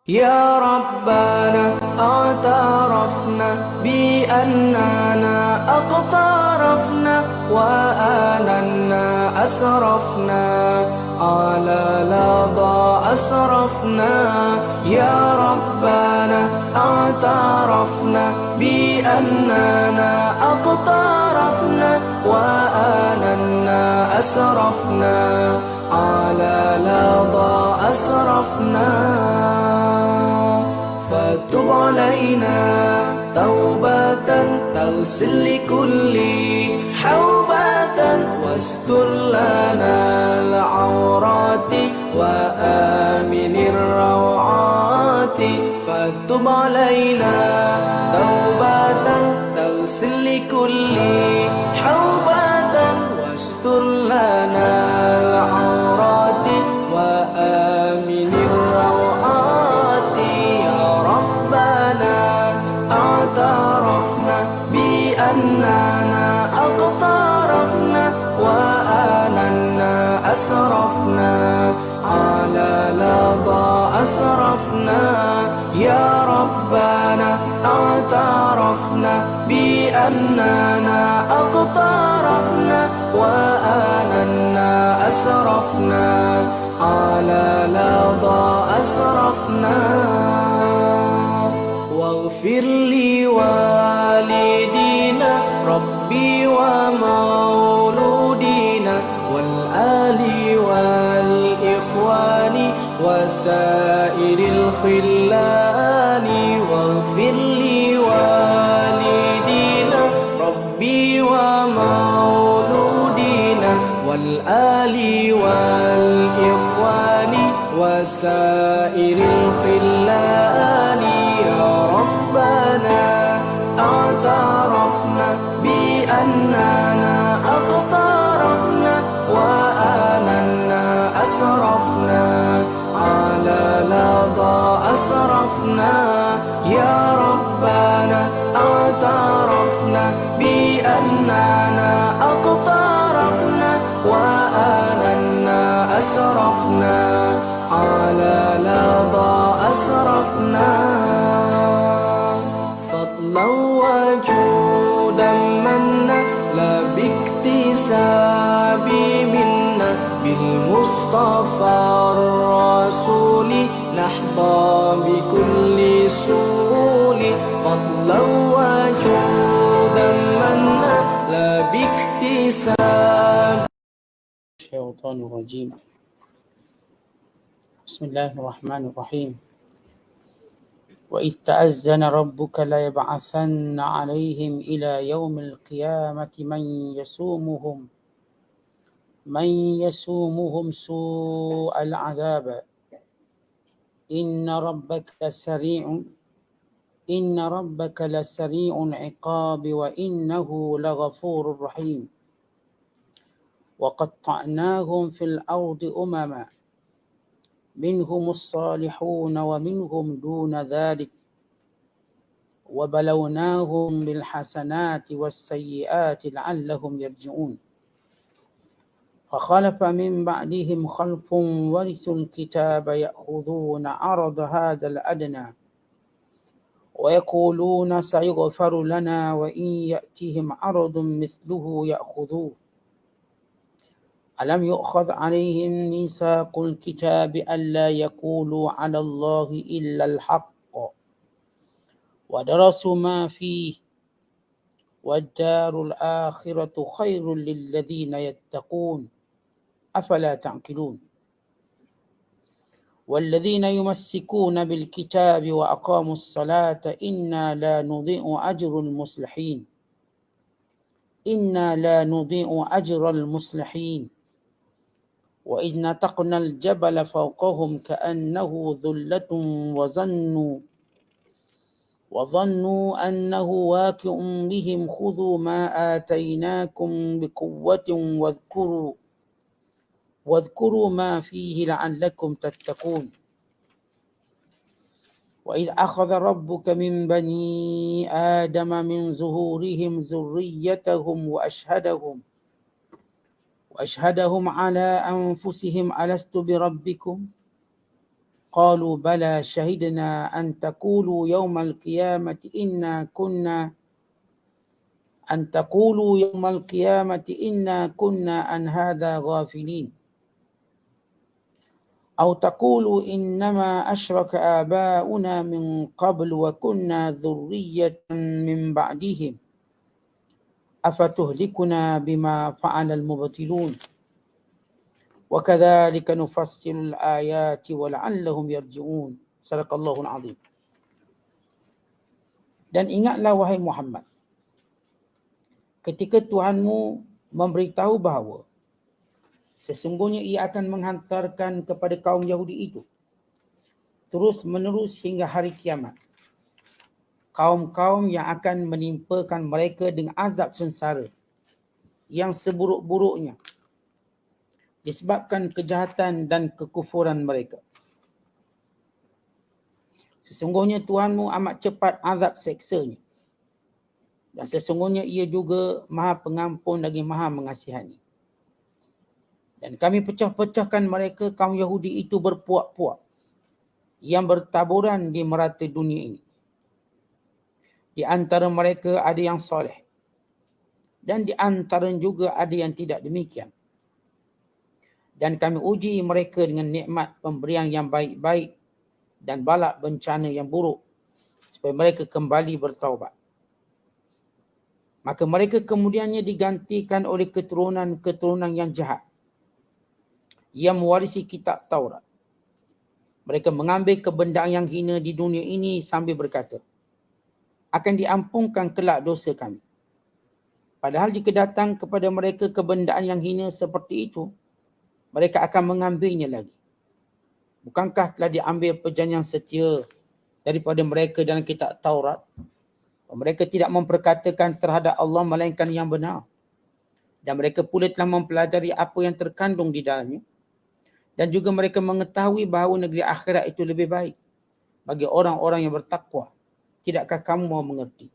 يا ربنا اعترفنا بأننا اقترفنا وآننا أسرفنا على لظى أسرفنا. يا ربنا اعترفنا بأننا اقترفنا وآننا أسرفنا على لظى أسرفنا. فتب علينا توبة تغسل لكل حوبة واستر لنا العورات وآمن الروعات. فتب علينا توبة تغسل لكل حوبة واستر لنا العورات وآمن الروعات. يا ربنا اعترفنا بأننا اقترفنا وآننا أسرفنا على لظى أسرفنا. يا ربنا اعترفنا بأننا اقترفنا وآننا أسرفنا على لظى أسرفنا. واغفر لوالدينا ربي ومولودينا والآل والإخوان وسائر الخلان. واغفر لوالدينا ربي ومولودينا والآل والإخوان وسائر الخلان. يا ربنا اعترفنا بأننا اقترفنا وآننا أسرفنا على لظى أسرفنا. يا ربنا اعترفنا بأننا اقترفنا وآننا أسرفنا على لظى أسرفنا. فضلا وجودا منا لا باكتساب منا بالمصطفى الرسول نحظى بكل سول. فضلا وجودا منا لا باكتساب الشيطان الرجيم. بسم الله الرحمن الرحيم. وإذ تأذن ربك ليبعثن عليهم إلى يوم القيامة من يسومهم سوء العذاب إن ربك لسريع العقاب وإنه لغفور رحيم. وقطعناهم في الأرض أمما منهم الصالحون ومنهم دون ذلك وبلوناهم بالحسنات والسيئات لعلهم يرجعون. فخلف من بعدهم خلف ورثوا الكتاب يأخذون عرض هذا الأدنى ويقولون سيغفر لنا وإن يأتهم عرض مثله يأخذوه. ألم يؤخذ عليهم ميثاق الكتاب ألا يقولوا على الله إلا الحق ودرسوا ما فيه والدار الآخرة خير للذين يتقون أفلا تعقلون. والذين يمسكون بالكتاب وأقاموا الصلاة إنا لا نضيع أجر المصلحين. وإذ نتقنا الجبل فوقهم كأنه ذلة وظنوا أنه واقع بهم خذوا ما آتيناكم بقوة واذكروا ما فيه لعلكم تتقون. وإذ أخذ ربك من بني آدم من ظهورهم ذريتهم وأشهدهم على أنفسهم ألست بربكم قالوا بلى شهدنا أن تقولوا يوم القيامة إنا كنا عن هذا غافلين أو تقولوا إنما أشرك آباؤنا من قبل وكنا ذرية من بعدهم أفتهلكنا بما فعل المبطلون وكذلك نفصل الآيات ولعلهم يرجعون. صدق الله العظيم. Dan ingatlah wahai Muhammad, ketika Tuhanmu memberitahu bahawa sesungguhnya ia akan menghantarkan kepada kaum Yahudi itu terus menerus hingga hari kiamat kaum-kaum yang akan menimpakan mereka dengan azab sengsara yang seburuk-buruknya disebabkan kejahatan dan kekufuran mereka. Sesungguhnya Tuhanmu amat cepat azab seksanya dan sesungguhnya ia juga Maha Pengampun lagi Maha Mengasihani. Dan kami pecah-pecahkan mereka kaum Yahudi itu berpuak-puak yang bertaburan di merata dunia ini. Di antara mereka ada yang soleh dan di antara juga ada yang tidak demikian. Dan kami uji mereka dengan nikmat pemberian yang baik-baik dan balak bencana yang buruk supaya mereka kembali bertaubat. Maka mereka kemudiannya digantikan oleh keturunan-keturunan yang jahat yang mewarisi kitab Taurat. Mereka mengambil kebendaan yang hina di dunia ini sambil berkata, akan diampunkan kelak dosa kami. Padahal jika datang kepada mereka kebendaan yang hina seperti itu, mereka akan mengambilnya lagi. Bukankah telah diambil perjanjian setia daripada mereka dalam kitab Taurat? Mereka tidak memperkatakan terhadap Allah melainkan yang benar. Dan mereka pula telah mempelajari apa yang terkandung di dalamnya. Dan juga mereka mengetahui bahawa negeri akhirat itu lebih baik bagi orang-orang yang bertakwa. Tidakkah kamu mau mengerti?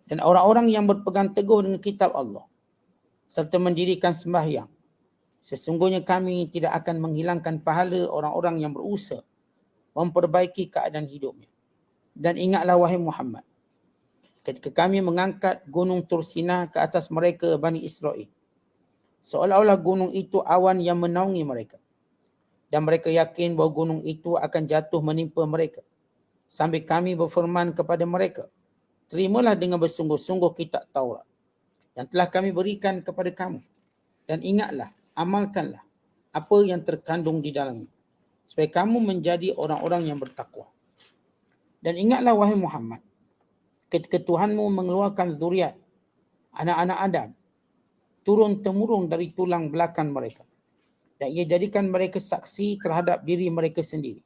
Dan orang-orang yang berpegang teguh dengan kitab Allah serta mendirikan sembahyang, sesungguhnya kami tidak akan menghilangkan pahala orang-orang yang berusaha memperbaiki keadaan hidupnya. Dan ingatlah wahai Muhammad, ketika kami mengangkat gunung Tursina ke atas mereka Bani Israel, seolah-olah gunung itu awan yang menaungi mereka. Dan mereka yakin bahawa gunung itu akan jatuh menimpa mereka. Sambil kami berfirman kepada mereka, terimalah dengan bersungguh-sungguh kitab Taurat yang telah kami berikan kepada kamu. Dan ingatlah, amalkanlah apa yang terkandung di dalamnya, supaya kamu menjadi orang-orang yang bertakwa. Dan ingatlah wahai Muhammad, ketika Tuhanmu mengeluarkan zuriat, anak-anak Adam, turun-temurun dari tulang belakang mereka. Dan ia jadikan mereka saksi terhadap diri mereka sendiri.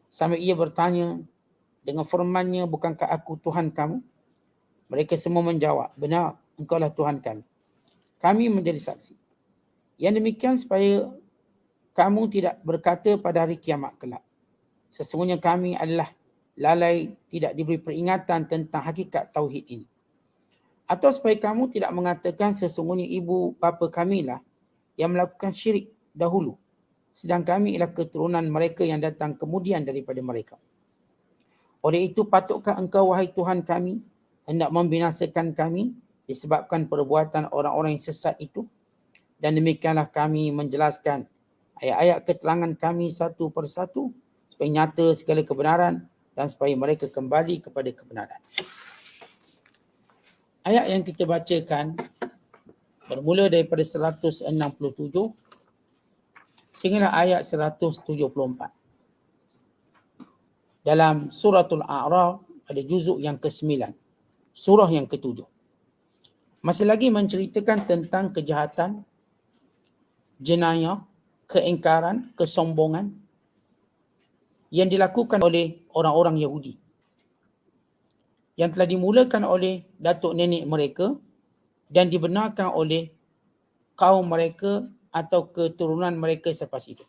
Sampai ia bertanya dengan firman-Nya, bukankah aku Tuhan kamu? Mereka semua menjawab, benar, engkaulah Tuhan kami. Kami menjadi saksi. Yang demikian supaya kamu tidak berkata pada hari kiamat kelak, sesungguhnya kami adalah lalai, tidak diberi peringatan tentang hakikat tauhid ini. Atau supaya kamu tidak mengatakan sesungguhnya ibu bapa kamilah yang melakukan syirik dahulu, sedang kami ialah keturunan mereka yang datang kemudian daripada mereka. Oleh itu patutkah engkau wahai Tuhan kami hendak membinasakan kami disebabkan perbuatan orang-orang yang sesat itu? Dan demikianlah kami menjelaskan ayat-ayat keterangan kami satu persatu supaya nyata segala kebenaran dan supaya mereka kembali kepada kebenaran. Ayat yang kita bacakan bermula daripada 167 sehinggalah ayat 174. Dalam suratul A'raf pada juzuk yang ke-9, surah yang ke-7. Masih lagi menceritakan tentang kejahatan, jenayah, keingkaran, kesombongan yang dilakukan oleh orang-orang Yahudi yang telah dimulakan oleh datuk nenek mereka dan dibenarkan oleh kaum mereka atau keturunan mereka selepas itu.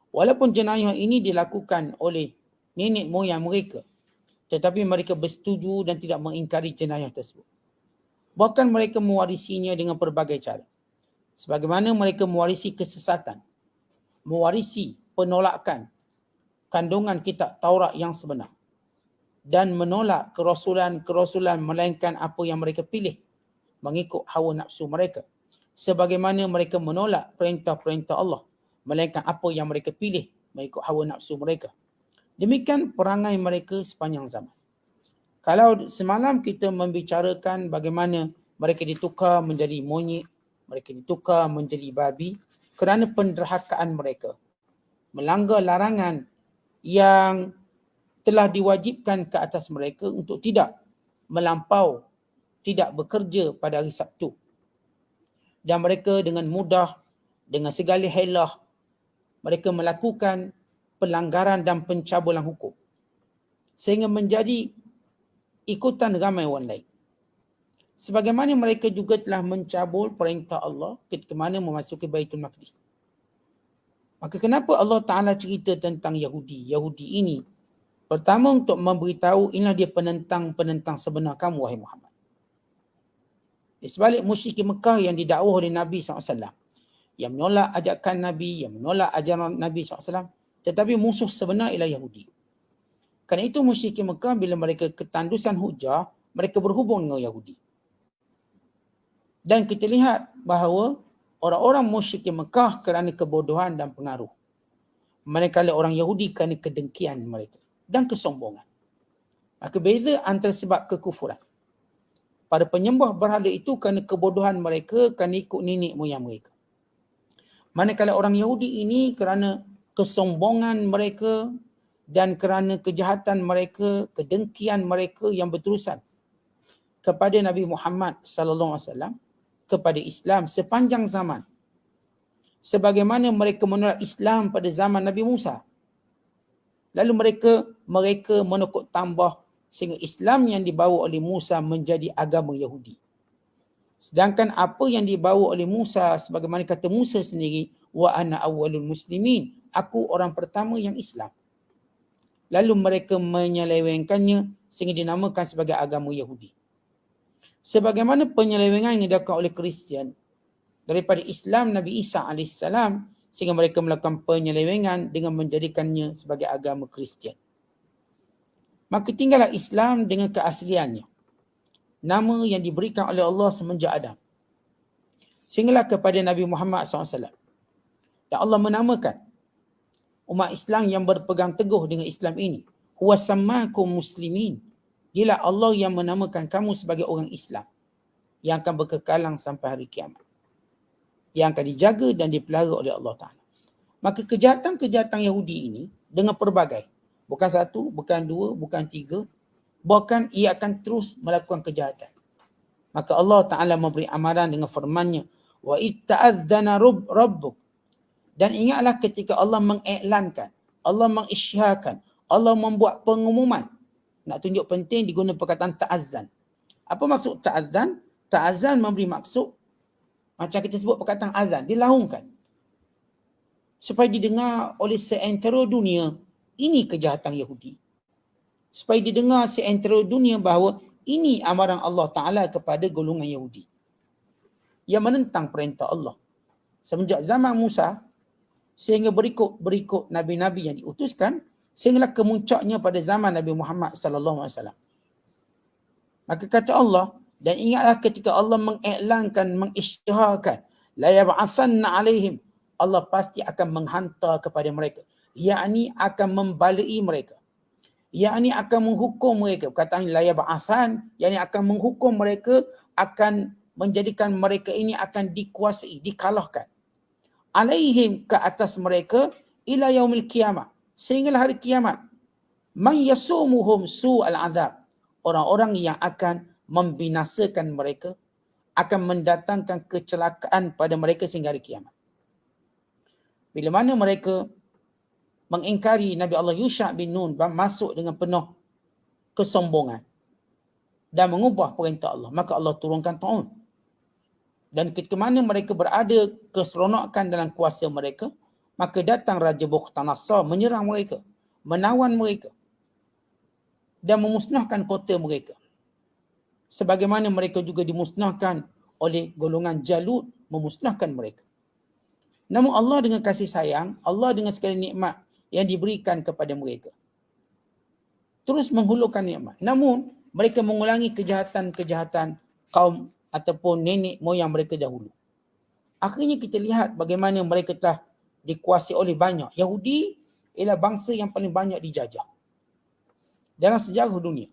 Walaupun jenayah ini dilakukan oleh nenek moyang mereka, tetapi mereka bersetuju dan tidak mengingkari jenayah tersebut. Bahkan mereka mewarisinya dengan pelbagai cara. Sebagaimana mereka mewarisi kesesatan, mewarisi penolakan kandungan kitab Taurat yang sebenar dan menolak kerasulan melainkan apa yang mereka pilih mengikut hawa nafsu mereka, sebagaimana mereka menolak perintah-perintah Allah melainkan apa yang mereka pilih mengikut hawa nafsu mereka. Demikian perangai mereka sepanjang zaman. Kalau semalam kita membicarakan bagaimana mereka ditukar menjadi monyet, mereka ditukar menjadi babi kerana penderhakaan mereka, melanggar larangan yang telah diwajibkan ke atas mereka untuk tidak melampau, tidak bekerja pada hari Sabtu. Dan mereka dengan mudah, dengan segala helah, mereka melakukan pelanggaran dan pencabulan hukum sehingga menjadi ikutan ramai orang lain. Sebagaimana mereka juga telah mencabul perintah Allah ketika mana memasuki Baitul Maqdis. Maka kenapa Allah Ta'ala cerita tentang Yahudi? Yahudi ini pertama untuk memberitahu inilah dia penentang sebenar kamu wahai Muhammad. Di sebalik musyrik Mekah yang didakwah oleh Nabi SAW, yang menolak ajakan Nabi, yang menolak ajaran Nabi SAW, tetapi musuh sebenar ialah Yahudi. Kerana itu musyrik Mekah bila mereka ketandusan hujah, mereka berhubung dengan Yahudi. Dan kita lihat bahawa orang-orang musyrik Mekah kerana kebodohan dan pengaruh, manakala orang Yahudi kerana kedengkian mereka dan kesombongan. Maka beza antara sebab kekufuran. Pada penyembah berhala itu kerana kebodohan mereka, kerana ikut nenek moyang mereka. Manakala orang Yahudi ini kerana kesombongan mereka dan kerana kejahatan mereka, kedengkian mereka yang berterusan kepada Nabi Muhammad sallallahu alaihi wasallam, kepada Islam sepanjang zaman. Sebagaimana mereka menolak Islam pada zaman Nabi Musa. Lalu mereka menukar tambah sehingga Islam yang dibawa oleh Musa menjadi agama Yahudi. Sedangkan apa yang dibawa oleh Musa, sebagaimana kata Musa sendiri, wa ana awwalul muslimin, aku orang pertama yang Islam. Lalu mereka menyelewengkannya sehingga dinamakan sebagai agama Yahudi. Sebagaimana penyelewengan yang dilakukan oleh Kristian daripada Islam Nabi Isa AS, sehingga mereka melakukan penyelewengan dengan menjadikannya sebagai agama Kristian. Maka tinggallah Islam dengan keasliannya, nama yang diberikan oleh Allah semenjak Adam, sehinggalah kepada Nabi Muhammad SAW. Dan Allah menamakan umat Islam yang berpegang teguh dengan Islam ini, huwa sammakum muslimin. Dialah Allah yang menamakan kamu sebagai orang Islam yang akan berkekalang sampai hari kiamat, yang akan dijaga dan dipelihara oleh Allah Ta'ala. Maka kejahatan-kejahatan Yahudi ini dengan pelbagai, bukan satu, bukan dua, bukan tiga, bahkan ia akan terus melakukan kejahatan. Maka Allah Ta'ala memberi amaran dengan firman-Nya, wa itta'adzana rabbuk. Dan ingatlah ketika Allah mengiklankan, Allah mengisytiharkan, Allah membuat pengumuman. Nak tunjuk penting diguna perkataan ta'azzan. Apa maksud ta'azzan? Ta'azzan memberi maksud, macam kita sebut perkataan azan, dilaungkan. Supaya didengar oleh seantero dunia, ini kejahatan Yahudi. Supaya didengar seantero dunia bahawa ini amaran Allah Ta'ala kepada golongan Yahudi yang menentang perintah Allah. Semenjak zaman Musa, sehingga berikut Nabi-Nabi yang diutuskan, sehinggalah kemuncaknya pada zaman Nabi Muhammad sallallahu alaihi wasallam. Maka kata Allah, dan ingatlah ketika Allah mengiklankan, mengisytiharkan, la yab'atsanna alaihim, Allah pasti akan menghantar kepada mereka, yakni akan membalai mereka, yakni akan menghukum mereka. Perkataan la yab'atsan, yakni akan menghukum mereka, akan menjadikan mereka ini akan dikuasai, dikalahkan. Alaihim, ke atas mereka, ila yaumil qiyamah, sehinggalah hari kiamat. Man yasumuhum su'al azab, orang-orang yang akan membinasakan mereka, akan mendatangkan kecelakaan pada mereka sehingga hari kiamat. Bila mana mereka mengingkari Nabi Allah Yusha' bin Nun, masuk dengan penuh kesombongan dan mengubah perintah Allah, maka Allah turunkan ta'un. Dan ketika mana mereka berada keseronokan dalam kuasa mereka, maka datang Raja Bukhtanasar menyerang mereka, menawan mereka dan memusnahkan kota mereka. Sebagaimana mereka juga dimusnahkan oleh golongan Jalut, memusnahkan mereka. Namun Allah dengan kasih sayang, Allah dengan segala nikmat yang diberikan kepada mereka, terus menghulurkan nikmat. Namun mereka mengulangi kejahatan-kejahatan kaum ataupun nenek moyang mereka dahulu. Akhirnya kita lihat bagaimana mereka telah dikuasai oleh banyak. Yahudi ialah bangsa yang paling banyak dijajah dalam sejarah dunia.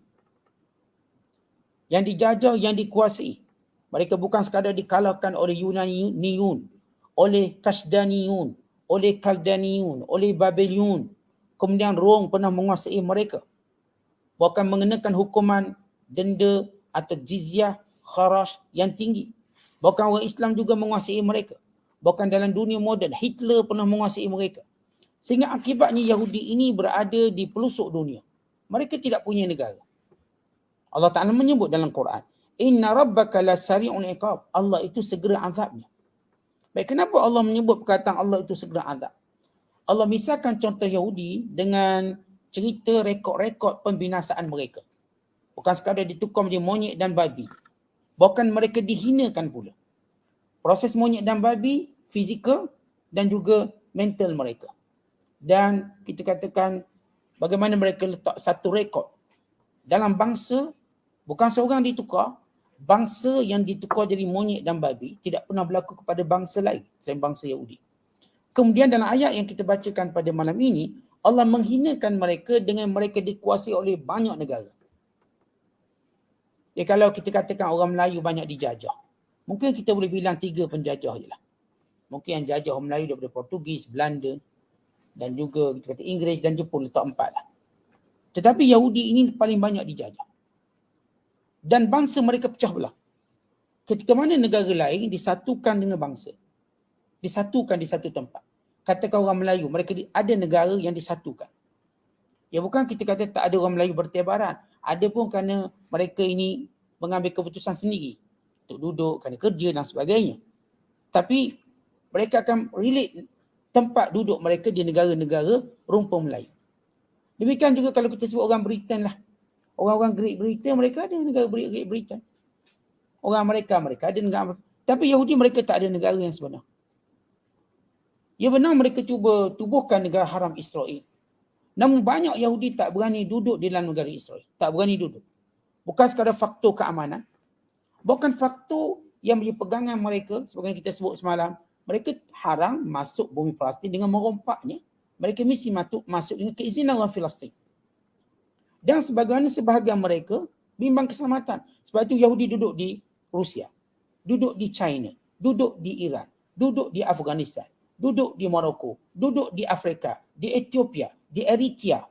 Yang dijajah, yang dikuasai. Mereka bukan sekadar dikalahkan oleh Yunaniun, oleh Kasdaniun, oleh Kaldaniun, oleh Babylon. Kemudian Rom pernah menguasai mereka. Bahkan mengenakan hukuman denda atau jizyah, kharaj yang tinggi. Bahkan orang Islam juga menguasai mereka. Bahkan dalam dunia moden, Hitler pernah menguasai mereka. Sehingga akibatnya Yahudi ini berada di pelosok dunia. Mereka tidak punya negara. Allah Ta'ala menyebut dalam Quran, Inna rabbaka lasari'ul iqab. Allah itu segera azabnya. Baik, kenapa Allah menyebut perkataan Allah itu segera azab? Allah misalkan contoh Yahudi dengan cerita rekod-rekod pembinasaan mereka. Bukan sekadar ditukar menjadi monyet dan babi. Bahkan mereka dihinakan pula. Proses monyet dan babi, fizikal dan juga mental mereka. Dan kita katakan bagaimana mereka letak satu rekod. Dalam bangsa, bukan seorang ditukar, bangsa yang ditukar jadi monyet dan babi tidak pernah berlaku kepada bangsa lain selain bangsa Yahudi. Kemudian dalam ayat yang kita bacakan pada malam ini, Allah menghinakan mereka dengan mereka dikuasai oleh banyak negara. Ya, kalau kita katakan orang Melayu banyak dijajah, mungkin kita boleh bilang 3 penjajah je lah. Mungkin yang jajah orang Melayu daripada Portugis, Belanda dan juga kita kata Inggeris dan Jepun, letak 4 lah. Tetapi Yahudi ini paling banyak dijajah. Dan bangsa mereka pecah belah. Ketika mana negara lain disatukan dengan bangsa. Disatukan di satu tempat. Katakan orang Melayu, mereka ada negara yang disatukan. Ya, bukan kita kata tak ada orang Melayu bertebaran. Ada pun kerana mereka ini mengambil keputusan sendiri. Untuk duduk, kerana kerja dan sebagainya. Tapi mereka akan relate tempat duduk mereka di negara-negara rumpun Melayu. Demikian juga kalau kita sebut orang Britain lah. Orang-orang Great Britain, mereka ada negara Great Britain. Orang Amerika ada negara. Tapi Yahudi mereka tak ada negara yang sebenar. Ya benar mereka cuba tubuhkan negara haram Israel. Namun banyak Yahudi tak berani duduk di dalam negara Israel. Tak berani duduk. Bukan sekadar faktor keamanan. Bukan faktor yang menjadi pegangan mereka, seperti yang kita sebut semalam. Mereka haram masuk bumi Palestin dengan merompaknya. Mereka mesti masuk dengan keizinan orang Palestin. Dan sebagaimana sebahagian mereka bimbang keselamatan. Sebab itu Yahudi duduk di Rusia, duduk di China, duduk di Iran, duduk di Afghanistan, duduk di Morocco, duduk di Afrika, di Ethiopia, di Eritrea.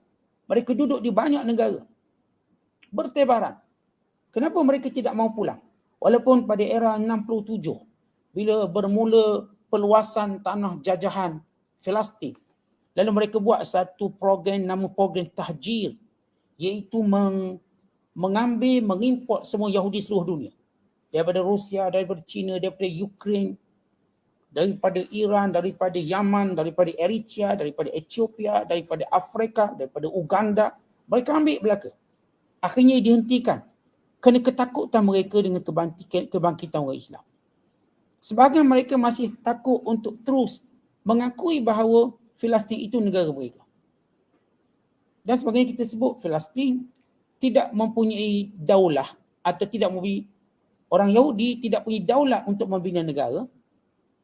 Mereka duduk di banyak negara. Bertebaran. Kenapa mereka tidak mau pulang? Walaupun pada era 67, bila bermula peluasan tanah jajahan Palestin, lalu mereka buat satu program nama program tahjir, iaitu mengimport semua Yahudi seluruh dunia. Daripada Rusia, daripada China, daripada Ukraine, daripada Iran, daripada Yaman, daripada Eritrea, daripada Ethiopia, daripada Afrika, daripada Uganda. Mereka ambil belaka. Akhirnya dihentikan kerana ketakutan mereka dengan kebangkitan orang Islam. Sebahagian mereka masih takut untuk terus mengakui bahawa Palestin itu negara mereka. Dan sebagainya kita sebut Palestin tidak mempunyai daulah atau tidak mempunyai, orang Yahudi tidak punya daulah untuk membina negara.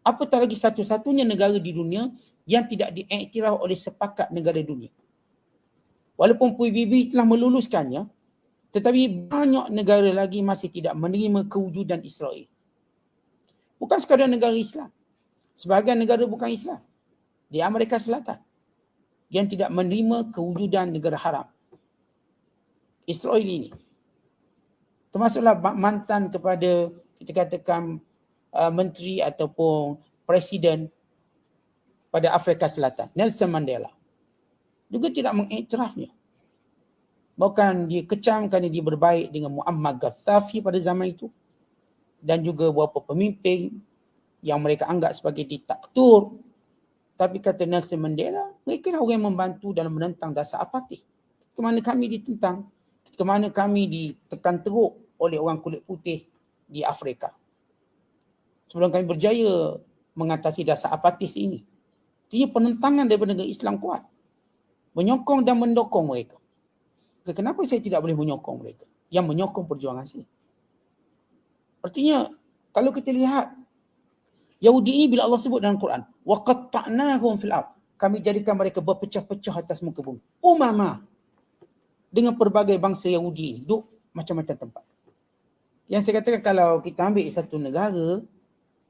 Apatah lagi satu-satunya negara di dunia yang tidak diiktiraf oleh sepakat negara dunia. Walaupun PBB telah meluluskannya, tetapi banyak negara lagi masih tidak menerima kewujudan Israel. Bukan sekadar negara Islam. Sebahagian negara bukan Islam. Di Amerika Selatan yang tidak menerima kewujudan negara haram Israel ini. Termasuklah mantan kepada kita katakan menteri ataupun presiden pada Afrika Selatan, Nelson Mandela, juga tidak mengiktirafnya. Bahkan dia kecam kerana dia berbaik dengan Muammar Gaddafi pada zaman itu dan juga beberapa pemimpin yang mereka anggap sebagai diktator. Tapi kata Nelson Mandela, mereka lah orang yang membantu dalam menentang dasar apartheid. Kemana kami ditentang, kemana kami ditekan teruk oleh orang kulit putih di Afrika. Sebelum kami berjaya mengatasi dasar apatis ini. Dia penentangan daripada negara Islam kuat. Menyokong dan mendukung mereka. Kenapa saya tidak boleh menyokong mereka? Yang menyokong perjuangan saya. Artinya, kalau kita lihat, Yahudi ini bila Allah sebut dalam Quran, وَقَطَّعْنَاهُمْ فِي الْأَرْضِ, kami jadikan mereka berpecah-pecah atas muka bumi. Umama. Dengan pelbagai bangsa Yahudi ini, duduk macam-macam tempat. Yang saya katakan kalau kita ambil satu negara,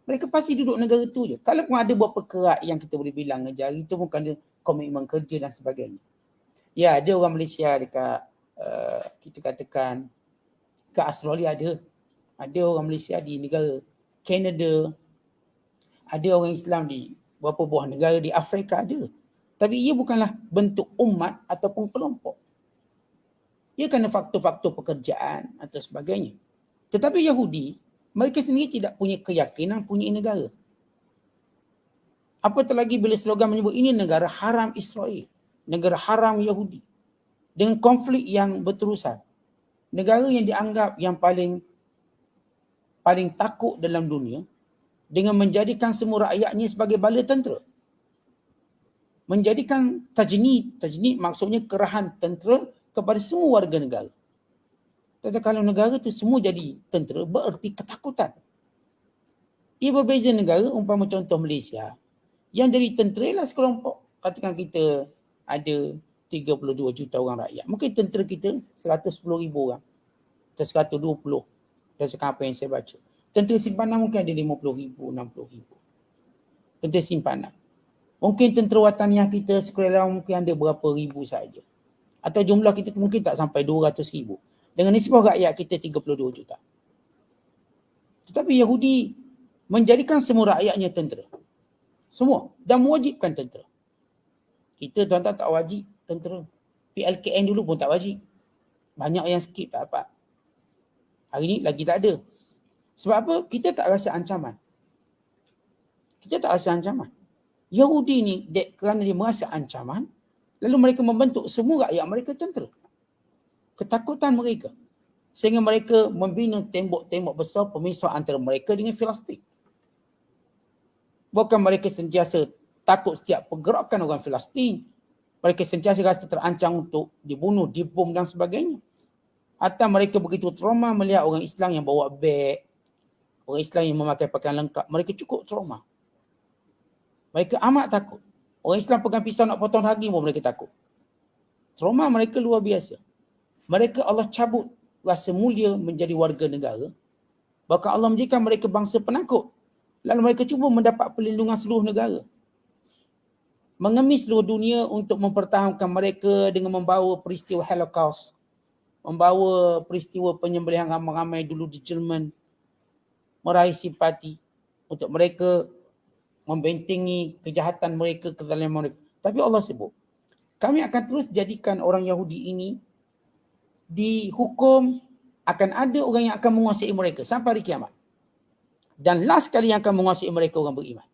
mereka pasti duduk negara tu je. Kalau pun ada beberapa kerak yang kita boleh bilang jari, itu bukan ada komitmen kerja dan sebagainya. Ya, ada orang Malaysia dekat kita katakan kat Australia ada. Ada orang Malaysia di negara Canada. Ada orang Islam di beberapa buah negara di Afrika ada. Tapi ia bukanlah bentuk umat ataupun kelompok. Ia kerana faktor-faktor pekerjaan atau sebagainya. Tetapi Yahudi, mereka sendiri tidak punya keyakinan punya negara. Apatah lagi bila slogan menyebut ini negara haram Israel. Negara haram Yahudi. Dengan konflik yang berterusan. Negara yang dianggap yang paling takut dalam dunia dengan menjadikan semua rakyatnya sebagai bala tentera. Menjadikan tajnid maksudnya kerahan tentera kepada semua warga negara. Tetapi kalau negara tu semua jadi tentera, bererti ketakutan. Ia berbeza negara, umpama contoh Malaysia, yang jadi tentera ialah sekelompok. Katakan kita ada 32 juta orang rakyat. Mungkin tentera kita 110,000 orang. Atau 120. Berdasarkan apa yang saya baca. Tentera simpanan mungkin ada 50,000, 60,000. Tentera simpanan. Mungkin tentera wataniah kita sekurang mungkin ada berapa ribu saja. Atau jumlah kita mungkin tak sampai 200,000. Dengan nisbah rakyat kita 32 juta. Tetapi Yahudi menjadikan semua rakyatnya tentera. Semua. Dan mewajibkan tentera. Kita tuan-tuan tak wajib tentera. PLKN dulu pun tak wajib. Banyak yang skip tak dapat. Hari ni lagi tak ada. Sebab apa? Kita tak rasa ancaman. Kita tak rasa ancaman. Yahudi ni kerana dia merasa ancaman, lalu mereka membentuk semua rakyat mereka tentera. Ketakutan mereka. Sehingga mereka membina tembok-tembok besar pemisah antara mereka dengan Filistin. Bukan mereka sentiasa takut setiap pergerakan orang Filistin. Mereka sentiasa rasa terancam untuk dibunuh, dibom dan sebagainya. Atau mereka begitu trauma melihat orang Islam yang bawa beg, orang Islam yang memakai pakaian lengkap. Mereka cukup trauma. Mereka amat takut. Orang Islam pegang pisau nak potong daging pun mereka takut. Trauma mereka luar biasa. Mereka Allah cabut rasa mulia menjadi warga negara. Bahkan Allah menjadikan mereka bangsa penakut. Lalu mereka cuba mendapat perlindungan seluruh negara. Mengemis seluruh dunia untuk mempertahankan mereka dengan membawa peristiwa Holocaust. Membawa peristiwa penyembelihan ramai-ramai dulu di Jerman. Meraih simpati untuk mereka membentengi kejahatan mereka, kezaliman mereka. Tapi Allah sebut, kami akan terus jadikan orang Yahudi ini dihukum, akan ada orang yang akan menguasai mereka sampai hari kiamat. Dan last kali yang akan menguasai mereka orang beriman.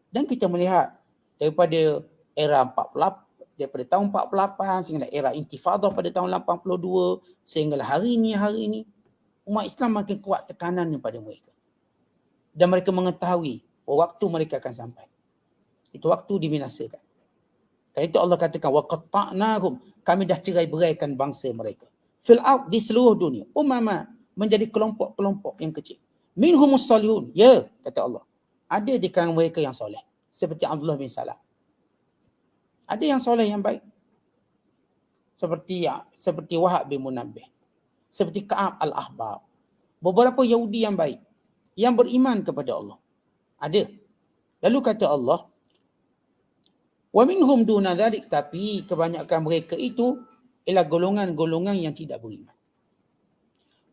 Dan kita melihat daripada era 48, daripada tahun 48 sehingga era intifadah pada tahun 82 sehinggalah hari ini umat Islam makin kuat tekanan kepada mereka. Dan mereka mengetahui waktu mereka akan sampai. Itu waktu dibinasakan. Karena itu Allah katakan waqatta'nahum, kami dah cerai-beraikan bangsa mereka. Fil ard, di seluruh dunia, umama, menjadi kelompok-kelompok yang kecil. Minhumus salihun, ya kata Allah. Ada di kalangan mereka yang soleh, seperti Abdullah bin Salam. Ada yang soleh yang baik. Seperti Wahab bin Munabbih. Seperti Ka'ab al-Ahbab. Beberapa Yahudi yang baik, yang beriman kepada Allah. Ada. Lalu kata Allah, wa minhum duna dzalik, tapi kebanyakan mereka itu ialah golongan-golongan yang tidak beriman.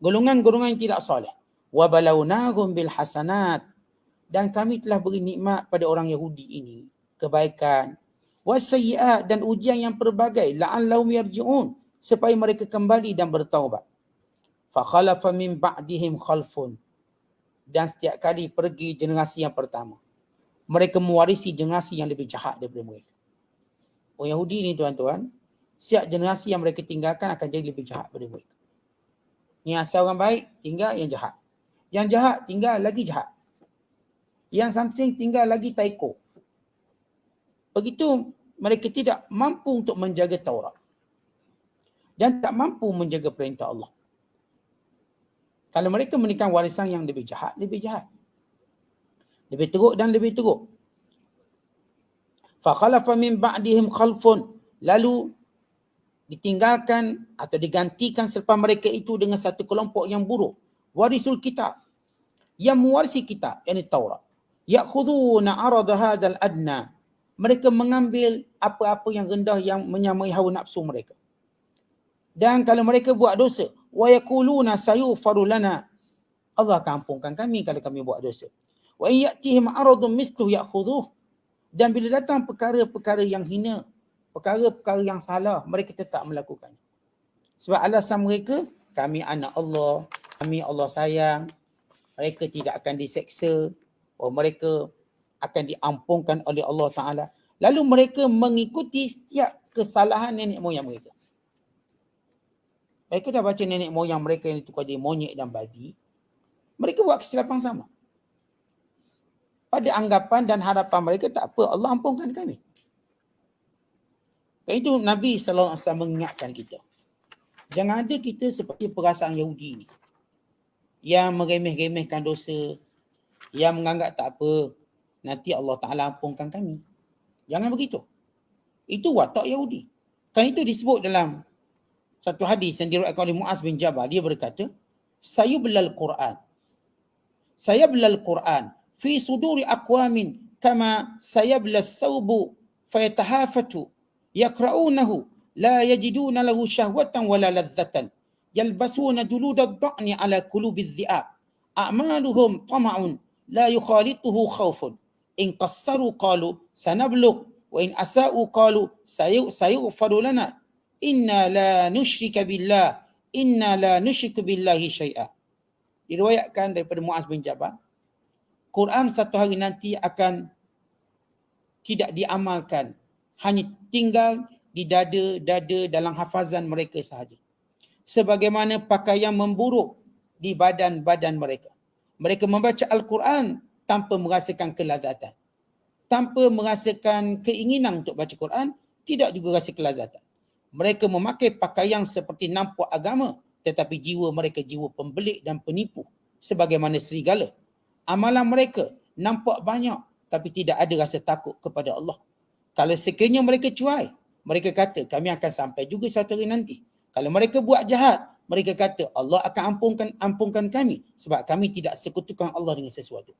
Golongan-golongan yang tidak soleh. Wa balawnahum bil hasanat, dan kami telah beri nikmat pada orang Yahudi ini kebaikan, wasayyi'at, dan ujian yang pelbagai, la'allahum yarji'un, supaya mereka kembali dan bertaubat. Fa khalafa min ba'dihim khalfun, dan setiap kali pergi generasi yang pertama, mereka mewarisi generasi yang lebih jahat daripada mereka. Orang Yahudi ni tuan-tuan, setiap generasi yang mereka tinggalkan akan jadi lebih jahat daripada mereka. Ni asal orang baik, tinggal yang jahat. Yang jahat, tinggal lagi jahat. Yang something tinggal lagi taiko. Begitu mereka tidak mampu untuk menjaga Taurat. Dan tak mampu menjaga perintah Allah. Kalau mereka menikah warisan yang lebih jahat, lebih jahat. Lebih teruk dan lebih teruk. فَخَلَفَ مِنْ بَعْدِهِمْ خَلْفٌ. Lalu ditinggalkan atau digantikan selepas mereka itu dengan satu kelompok yang buruk. Warisul kitab. Yang mewarisi kitab, yakni Taurat. يَأْخُذُونَ عَرَضَ هَذَا الْأَدْنَى. Mereka mengambil apa-apa yang rendah yang menyamai hawa nafsu mereka. Dan kalau mereka buat dosa, وَيَقُولُونَ سَيُغْفَرُ لَنَا. Allah akan ampunkan kami kalau kami buat dosa. وَإِنْ يَأْتِهِمْ عَرَضٌ مِثْلُهُ يَأْخُذُوهُ. Dan bila datang perkara-perkara yang hina, perkara-perkara yang salah, mereka tetap melakukannya. Sebab alasan mereka, kami anak Allah, kami Allah sayang, mereka tidak akan diseksa, mereka akan diampunkan oleh Allah Ta'ala. Lalu mereka mengikuti setiap kesalahan nenek moyang mereka. Mereka dah baca nenek moyang mereka yang ditukar jadi monyet dan babi. Mereka buat kesilapan sama. Pada anggapan dan harapan mereka, tak apa, Allah ampunkan kami. Kerana itu Nabi SAW mengingatkan kita. Jangan ada kita seperti perasaan Yahudi ini. Yang meremeh-remehkan dosa. Yang menganggap tak apa, nanti Allah Ta'ala ampunkan kami. Jangan begitu. Itu watak Yahudi. Kan itu disebut dalam satu hadis yang diriwayatkan oleh Muaz bin Jabal. Dia berkata, saya belal Quran. Saya belal Quran. Fi suduri aqwamin kama saya belal sawbu fayatahafatu. Yakra'unahu la yajiduna lahu syahwatan wala ladzatan. Yalbasuna juludad dha'ni ala qulubiz zi'ab. A'maluhum tama'un la yukhalituhu khawfun. In qassaru qalu sanablugh wa in asa'u qalu sayughfaru lana. Inna la nusyrika billah, inna la nusyriku billahi syai'a. Diriwayatkan daripada Muaz bin Jabal, Quran satu hari nanti akan tidak diamalkan, hanya tinggal di dada-dada dalam hafazan mereka sahaja. Sebagaimana pakaian memburuk di badan-badan mereka. Mereka membaca Al-Quran tanpa merasakan kelazatan. Tanpa merasakan keinginan untuk baca Quran, tidak juga rasa kelazatan. Mereka memakai pakaian seperti nampak agama, tetapi jiwa mereka jiwa pembelik dan penipu, sebagaimana serigala. Amalan mereka nampak banyak, tapi tidak ada rasa takut kepada Allah. Kalau sekiranya mereka cuai, mereka kata kami akan sampai juga satu hari nanti. Kalau mereka buat jahat, mereka kata Allah akan ampunkan kami, sebab kami tidak sekutukan Allah dengan sesuatu.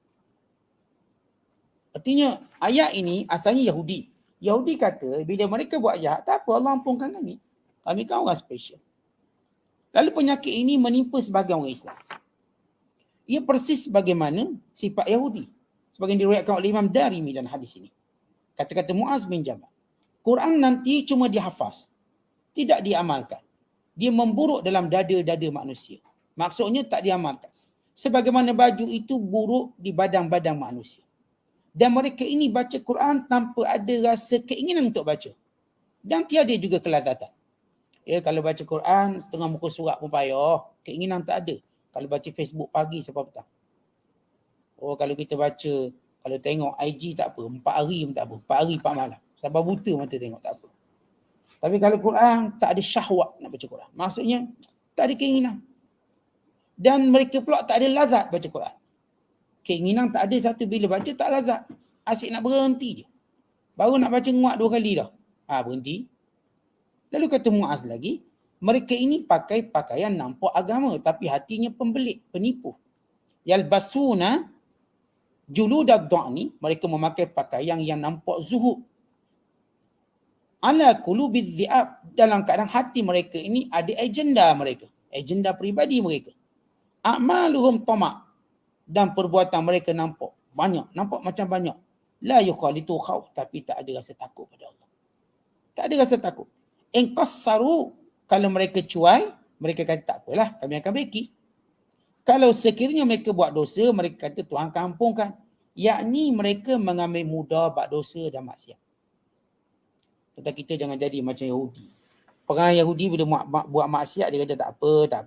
Artinya ayat ini asalnya Yahudi. Yahudi kata bila mereka buat jahat, tak apa, Allah ampunkan kami. Kami kan orang special. Lalu penyakit ini menimpa sebahagian orang Islam. Ia persis bagaimana sifat Yahudi. Sebagai diriwayatkan oleh Imam Darimi dan hadis ini. Kata-kata Muaz bin Jabal. Quran nanti cuma dihafaz. Tidak diamalkan. Dia memburuk dalam dada-dada manusia. Maksudnya tak diamalkan. Sebagaimana baju itu buruk di badan-badan manusia. Dan mereka ini baca Quran tanpa ada rasa keinginan untuk baca. Dan tiada juga kelazatan. Ya, kalau baca Quran, setengah muka surat pun payah. Keinginan tak ada. Kalau baca Facebook pagi sampai petang. Kalau kita baca, kalau tengok IG tak apa. 4 hari pun tak apa. 4 hari 4 malam. Sampai buta mata tengok tak apa. Tapi kalau Quran, tak ada syahwat nak baca Quran. Maksudnya, tak ada keinginan. Dan mereka pula tak ada lazat baca Quran. Keinginan tak ada, satu bila baca tak lazat. Asyik nak berhenti je. Baru nak baca nguat 2 kali dah. Berhenti. Lalu kata Muaz lagi, mereka ini pakai pakaian nampak agama tapi hatinya pembelik, penipu. Yalbasuna juludad dha'ni, mereka memakai pakaian yang nampak zuhud. Ala qulubiz zi'ab, dalam keadaan hati mereka ini ada agenda mereka, agenda peribadi mereka. A'maluhum tama', dan perbuatan mereka nampak banyak, nampak macam banyak. La yukhalitu khawf, tapi tak ada rasa takut pada Allah. Tak ada rasa takut. In qassaru, kalau mereka cuai, mereka kata tak apalah, kami akan beki. Kalau sekiranya mereka buat dosa, mereka kata Tuhan akan ampunkan. Yakni mereka mengambil mudah buat dosa dan maksiat. Kata kita jangan jadi macam Yahudi. Orang Yahudi bila buat maksiat, dia kata tak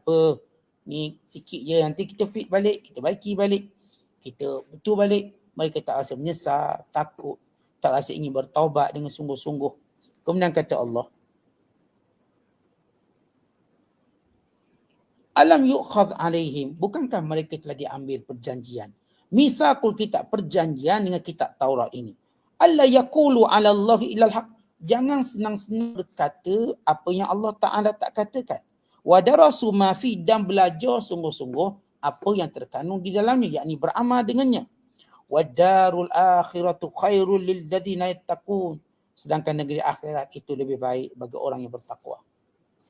apa. Ni sikit je, nanti kita fit balik, kita baiki balik, kita betul balik. mereka tak rasa menyesal, takut, tak rasa ingin bertaubat dengan sungguh-sungguh. Kemudian kata Allah, alam yu'khadh alaihim, bukankah mereka telah diambil perjanjian? Misakul kitab, perjanjian dengan kitab Taurat ini. Alla yaqulu 'ala Allahi illal haq. Jangan senang-senang berkata apa yang Allah Ta'ala tak katakan. Wa darasu ma fi, dan belajar sungguh-sungguh apa yang terkandung di dalamnya, yakni beramal dengannya. Wa darul akhiratu khairul lil ladzina yattaqun. Sedangkan negeri akhirat itu lebih baik bagi orang yang bertakwa.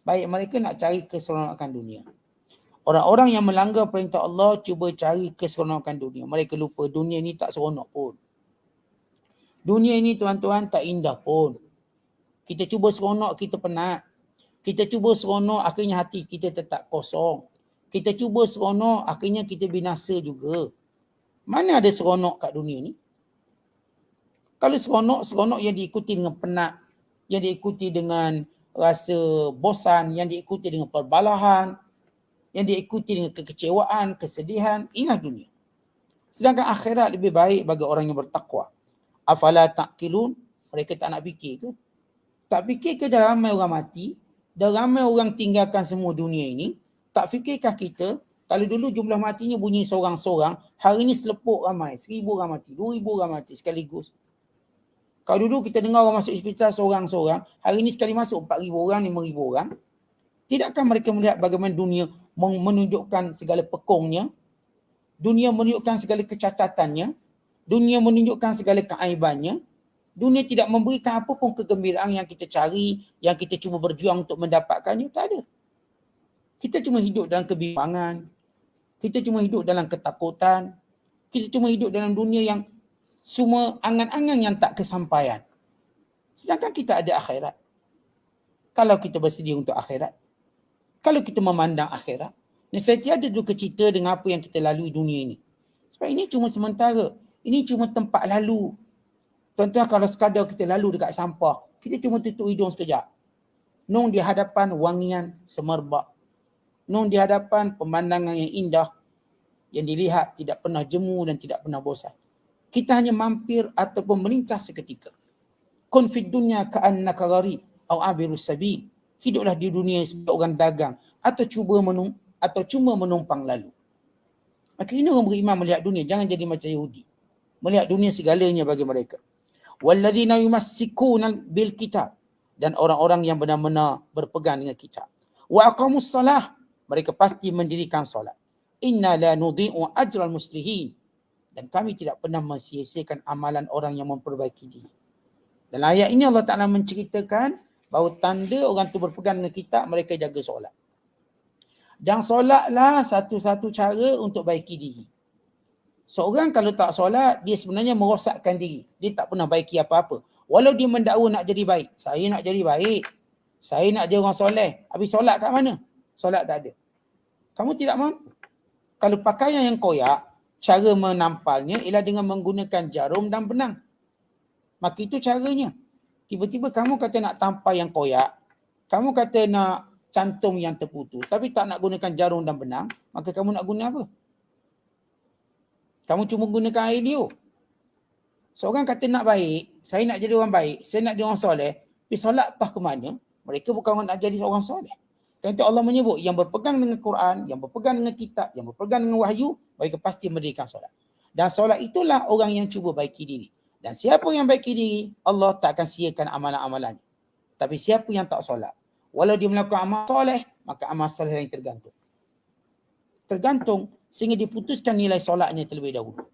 Baik mereka nak cari keseronokan dunia. Orang-orang yang melanggar perintah Allah cuba cari keseronokan dunia. Mereka lupa dunia ini tak seronok pun. Dunia ini tuan-tuan tak indah pun. Kita cuba seronok, kita penat. Kita cuba seronok, akhirnya hati kita tetap kosong. Kita cuba seronok, akhirnya kita binasa juga. Mana ada seronok kat dunia ni? Kalau seronok yang diikuti dengan penat, yang diikuti dengan rasa bosan, yang diikuti dengan perbalahan, yang diikuti dengan kekecewaan, kesedihan, inilah dunia. Sedangkan akhirat lebih baik bagi orang yang bertakwa. Afala taqilun, mereka tak nak fikir ke? Tak fikir ke dah ramai orang mati, dah ramai orang tinggalkan semua dunia ini? Tak fikirkah kita, kalau dulu jumlah matinya bunyi seorang-seorang, hari ini selepuk ramai, 1,000 orang mati, 2,000 orang mati sekaligus. Kalau dulu kita dengar orang masuk hospital seorang-seorang, hari ini sekali masuk 4,000 orang, 5,000 orang. Tidakkah mereka melihat bagaimana dunia menunjukkan segala pekongnya, dunia menunjukkan segala kecatatannya, dunia menunjukkan segala keaibannya, dunia tidak memberikan apa pun kegembiraan yang kita cari, yang kita cuba berjuang untuk mendapatkannya, tak ada. Kita cuma hidup dalam kebimbangan, kita cuma hidup dalam ketakutan, kita cuma hidup dalam dunia yang semua angan-angan yang tak kesampaian. Sedangkan kita ada akhirat. Kalau kita bersedia untuk akhirat, kalau kita memandang akhirat, saya tiada duka cita dengan apa yang kita lalui dunia ini. Sebab ini cuma sementara. Ini cuma tempat lalu. Tuan-tuan, kalau sekadar kita lalu dekat sampah, kita cuma tutup hidung sekejap. Nung di hadapan wangian semerbak. Nung di hadapan pemandangan yang indah, yang dilihat tidak pernah jemu dan tidak pernah bosan. Kita hanya mampir ataupun melintas seketika. Kun fid dunya ka'annaka gharib au abirus sabil. Hiduplah di dunia sebagai orang dagang atau cuma menumpang lalu. Maka ini orang beriman melihat dunia, jangan jadi macam Yahudi. Melihat dunia segalanya bagi mereka. Walladzina yumassikuna bil kitab, dan orang-orang yang benar-benar berpegang dengan kitab. Wa aqamus salah, mereka pasti mendirikan solat. Inna la nudhi'u ajral muslihin, dan kami tidak pernah mensia-siakan amalan orang yang memperbaiki diri. Dalam ayat ini Allah Ta'ala menceritakan bahawa tanda orang tu berpegang dengan kitab, mereka jaga solat. Dan solatlah satu-satu cara untuk baiki diri. Seorang kalau tak solat, dia sebenarnya merosakkan diri. Dia tak pernah baiki apa-apa. Walau dia mendakwa nak jadi baik. Saya nak jadi baik. Saya nak jadi orang soleh. Habis solat kat mana? Solat tak ada. Kamu tidak mampu. Kalau pakaian yang koyak, cara menampalnya ialah dengan menggunakan jarum dan benang. Maka itu caranya. Tiba-tiba kamu kata nak tampal yang koyak, kamu kata nak cantum yang terputus, tapi tak nak gunakan jarum dan benang, maka kamu nak guna apa? Kamu cuma gunakan air liur. Seorang kata nak baik, saya nak jadi orang baik, saya nak jadi orang soleh, tapi solat entah ke mana, mereka bukan orang nak jadi seorang soleh. Kerana Allah menyebut yang berpegang dengan Quran, yang berpegang dengan kitab, yang berpegang dengan wahyu, mereka pasti mendirikan solat. Dan solat itulah orang yang cuba baiki diri. Dan siapa yang baiki diri, Allah tak akan siakan amalan-amalannya. Tapi siapa yang tak solat, walau dia melakukan amal soleh, maka amal soleh yang tergantung. Tergantung sehingga diputuskan nilai solatnya terlebih dahulu.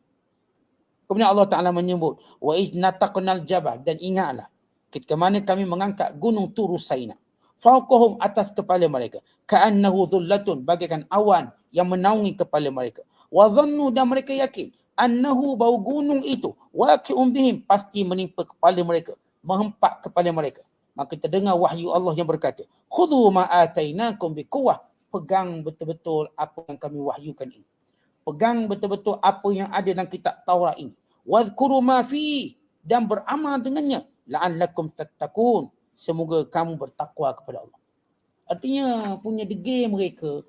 Kemudian Allah Ta'ala menyebut, wa iz nataqnal jabal, dan ingatlah ketika mana kami mengangkat gunung Turu Saina, fauqahum, atas kepala mereka, ka'annahu dhullatun, bagaikan awan yang menaungi kepala mereka. Wa dhannu, dan mereka yakin, annahu, bau gunung itu, waqi'un bihim, pasti menimpa kepala mereka, menghempak kepala mereka. Maka terdengar wahyu Allah yang berkata, khudhu ma atainakum biquwwah, pegang betul-betul apa yang kami wahyukan ini. Pegang betul-betul apa yang ada dalam kitab Taurat ini. Wadhkuru ma fi, dan beramal dengannya. La'allakum tattaqun, semoga kamu bertakwa kepada Allah. Artinya punya degil mereka.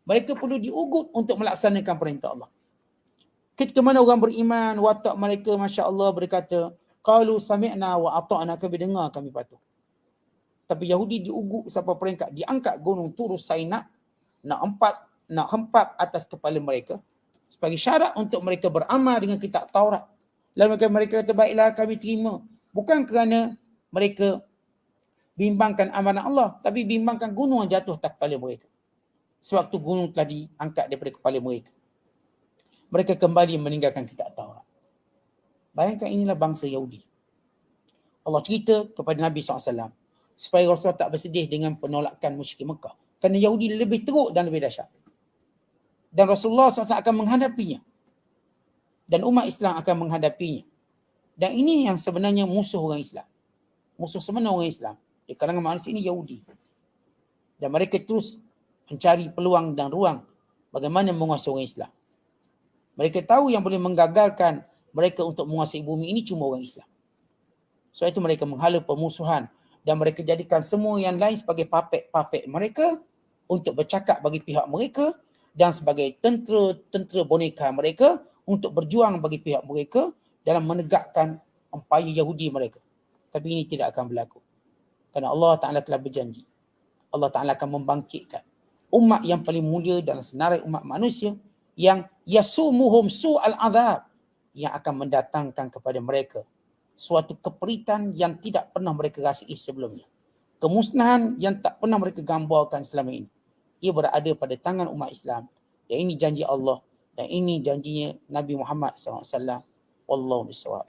Mereka perlu diugut untuk melaksanakan perintah Allah. Ketika mana orang beriman, watak mereka Masya Allah berkata, qalu sami'na wa ata'na, kami dengar, kami patuh. Tapi Yahudi diuguk sampai peringkat diangkat gunung Turus Saina, nak hempap atas kepala mereka sebagai syarat untuk mereka beramal dengan kitab Taurat. Lalu mereka kata, baiklah kami terima. Bukan kerana mereka bimbangkan amanah Allah, tapi bimbangkan gunung yang jatuh atas kepala mereka. Sewaktu gunung telah diangkat daripada kepala mereka, mereka kembali meninggalkan kitab Taurat. Bayangkan, inilah bangsa Yahudi. Allah cerita kepada Nabi SAW supaya Rasulullah tak bersedih dengan penolakan musyrik Mekah. Kerana Yahudi lebih teruk dan lebih dahsyat. Dan Rasulullah SAW akan menghadapinya. Dan umat Islam akan menghadapinya. Dan ini yang sebenarnya musuh orang Islam. Musuh sebenar orang Islam di kalangan manusia ini Yahudi. Dan mereka terus mencari peluang dan ruang bagaimana menguasai orang Islam. Mereka tahu yang boleh menggagalkan mereka untuk menguasai bumi ini cuma orang Islam. Sebab itu mereka menghala permusuhan dan mereka jadikan semua yang lain sebagai papet-papet mereka untuk bercakap bagi pihak mereka dan sebagai tentera boneka mereka untuk berjuang bagi pihak mereka dalam menegakkan empayar Yahudi mereka. Tapi ini tidak akan berlaku. Kerana Allah Ta'ala telah berjanji. Allah Ta'ala akan membangkitkan umat yang paling mulia dalam senarai umat manusia yang yasumuhum su'al azab, yang akan mendatangkan kepada mereka suatu keperitan yang tidak pernah mereka rasai sebelumnya. Kemusnahan yang tak pernah mereka gambarkan selama ini. Ia berada pada tangan umat Islam. Dan ini janji Allah. Dan ini janjinya Nabi Muhammad SAW. Wallahu bisawab.